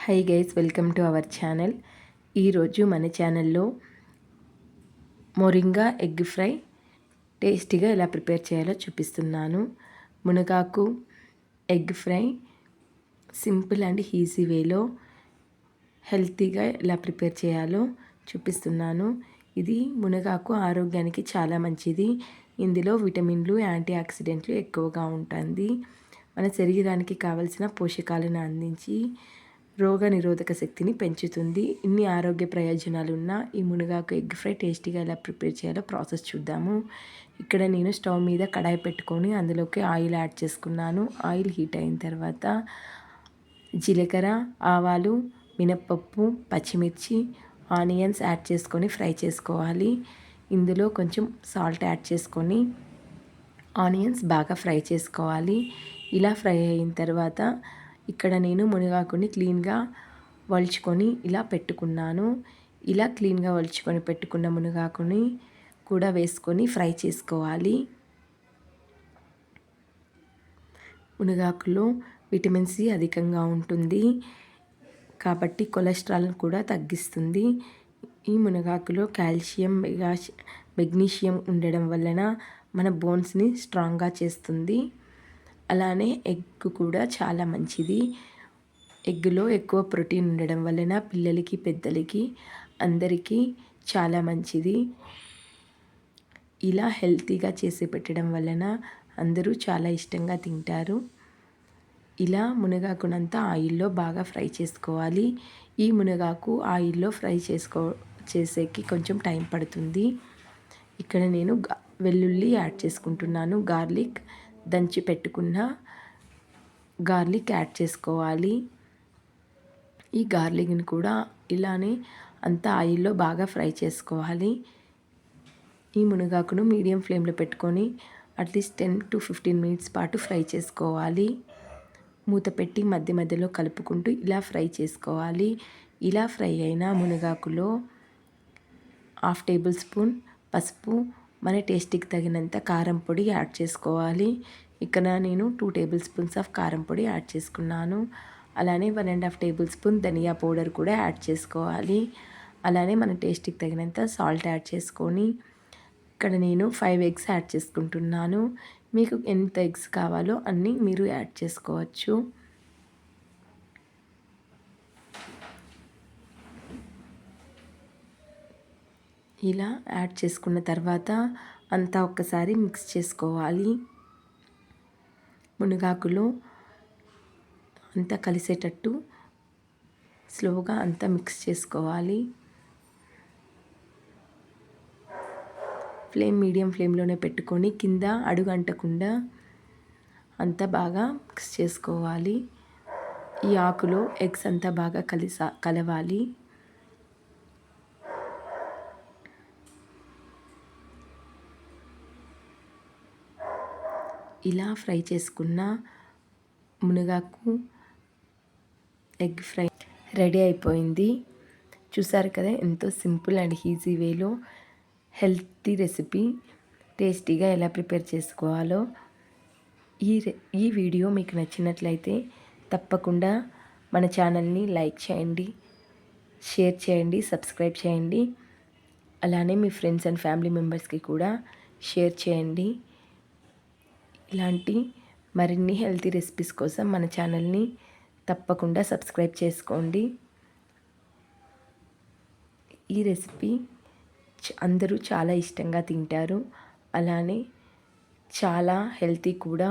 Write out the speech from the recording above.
Hi guys, welcome to our channel. ఈరోజు మన ఛానల్లో మొరింగా ఎగ్ ఫ్రై టేస్టీగా ఎలా ప్రిపేర్ చేయాలో చూపిస్తున్నాను. మునగాకు egg fry simple and easy వేలో హెల్తీగా ఎలా ప్రిపేర్ చేయాలో చూపిస్తున్నాను. ఇది మునగాకు ఆరోగ్యానికి చాలా మంచిది. ఇందులో విటమిన్లు, యాంటీ ఆక్సిడెంట్లు ఎక్కువగా ఉంటుంది. మన శరీరానికి కావలసిన పోషకాలను అందించి రోగ నిరోధక శక్తిని పెంచుతుంది. ఇన్ని ఆరోగ్య ప్రయోజనాలు ఉన్న ఈ మునగాకు ఎగ్ ఫ్రై టేస్టీగా ఎలా ప్రిపేర్ చేయాలో ప్రాసెస్ చూద్దాము. ఇక్కడ నేను స్టవ్ మీద కడాయి పెట్టుకొని అందులోకి ఆయిల్ యాడ్ చేసుకున్నాను. ఆయిల్ హీట్ అయిన తర్వాత జీలకర్ర, ఆవాలు, మినప్పప్పు, పచ్చిమిర్చి, ఆనియన్స్ యాడ్ చేసుకొని ఫ్రై చేసుకోవాలి. ఇందులో కొంచెం సాల్ట్ యాడ్ చేసుకొని ఆనియన్స్ బాగా ఫ్రై చేసుకోవాలి. ఇలా ఫ్రై అయిన తర్వాత ఇక్కడ నేను మునగాకుని క్లీన్గా వలుచుకొని ఇలా పెట్టుకున్నాను. ఇలా క్లీన్గా వలుచుకొని పెట్టుకున్న మునగాకుని కూడా వేసుకొని ఫ్రై చేసుకోవాలి. మునగాకులో విటమిన్ సి అధికంగా ఉంటుంది కాబట్టి కొలెస్ట్రాల్ కూడా తగ్గిస్తుంది. ఈ మునగాకులో కాల్షియం, మెగ్నీషియం ఉండడం వలన మన బోన్స్ని స్ట్రాంగ్గా చేస్తుంది. అలానే ఎగ్ కూడా చాలా మంచిది. ఎగ్గులో ఎక్కువ ప్రోటీన్ ఉండడం వలన పిల్లలకి, పెద్దలకి అందరికీ చాలా మంచిది. ఇలా హెల్తీగా చేసి పెట్టడం వలన అందరూ చాలా ఇష్టంగా తింటారు. ఇలా మునగాకునంతా ఆయిల్లో బాగా ఫ్రై చేసుకోవాలి. ఈ మునగాకు ఆయిల్లో ఫ్రై చేసేకి కొంచెం టైం పడుతుంది. ఇక్కడ నేను వెల్లుల్లి యాడ్ చేసుకుంటున్నాను. గార్లిక్ దంచి పెట్టుకున్న గార్లిక్ యాడ్ చేసుకోవాలి. ఈ గార్లిక్ని కూడా ఇలానే అంతా ఆయిల్లో బాగా ఫ్రై చేసుకోవాలి. ఈ మునగాకును మీడియం ఫ్లేమ్లో పెట్టుకొని అట్లీస్ట్ 10 to 15 మినిట్స్ పాటు ఫ్రై చేసుకోవాలి. మూత పెట్టి మధ్య మధ్యలో కలుపుకుంటూ ఇలా ఫ్రై చేసుకోవాలి. ఇలా ఫ్రై అయిన మునగాకులో 1/2 టేబుల్ స్పూన్ పసుపు, మన టేస్ట్కి తగినంత కారం పొడి యాడ్ చేసుకోవాలి. ఇక్కడ నేను 2 టేబుల్ స్పూన్స్ ఆఫ్ కారం పొడి యాడ్ చేసుకున్నాను. అలానే 1.5 టేబుల్ స్పూన్ ధనియా పౌడర్ కూడా యాడ్ చేసుకోవాలి. అలానే మన టేస్ట్కి తగినంత సాల్ట్ యాడ్ చేసుకొని ఇక్కడ నేను 5 ఎగ్స్ యాడ్ చేసుకుంటున్నాను. మీకు ఎంత ఎగ్స్ కావాలో అన్నీ మీరు యాడ్ చేసుకోవచ్చు. ఇలా యాడ్ చేసుకున్న తర్వాత అంతా ఒక్కసారి మిక్స్ చేసుకోవాలి. మునగాకులో అంతా కలిసేటట్టు స్లోగా అంతా మిక్స్ చేసుకోవాలి. మీడియం ఫ్లేమ్లోనే పెట్టుకొని కింద అడుగు అంటకుండా అంతా బాగా మిక్స్ చేసుకోవాలి. ఈ ఆకులో ఎగ్స్ అంతా బాగా కలవాలి. ఇలా ఫ్రై చేసుకున్న మునగాకు ఎగ్ ఫ్రై రెడీ అయిపోయింది. చూసారు కదా, ఎంతో సింపుల్ అండ్ ఈజీ వేలో హెల్తీ రెసిపీ టేస్టీగా ఎలా ప్రిపేర్ చేసుకోవాలో. ఈ వీడియో మీకు నచ్చినట్లయితే తప్పకుండా మన ఛానల్ని లైక్ చేయండి, షేర్ చేయండి, సబ్స్క్రైబ్ చేయండి. అలానే మీ ఫ్రెండ్స్ అండ్ ఫ్యామిలీ మెంబర్స్కి కూడా షేర్ చేయండి. ఇలాంటి మరిన్ని హెల్తీ రెసిపీస్ కోసం మన ఛానల్ని తప్పకుండా సబ్స్క్రైబ్ చేసుకోండి. ఈ రెసిపీ అందరూ చాలా ఇష్టంగా తింటారు. అలానే చాలా హెల్తీ కూడా.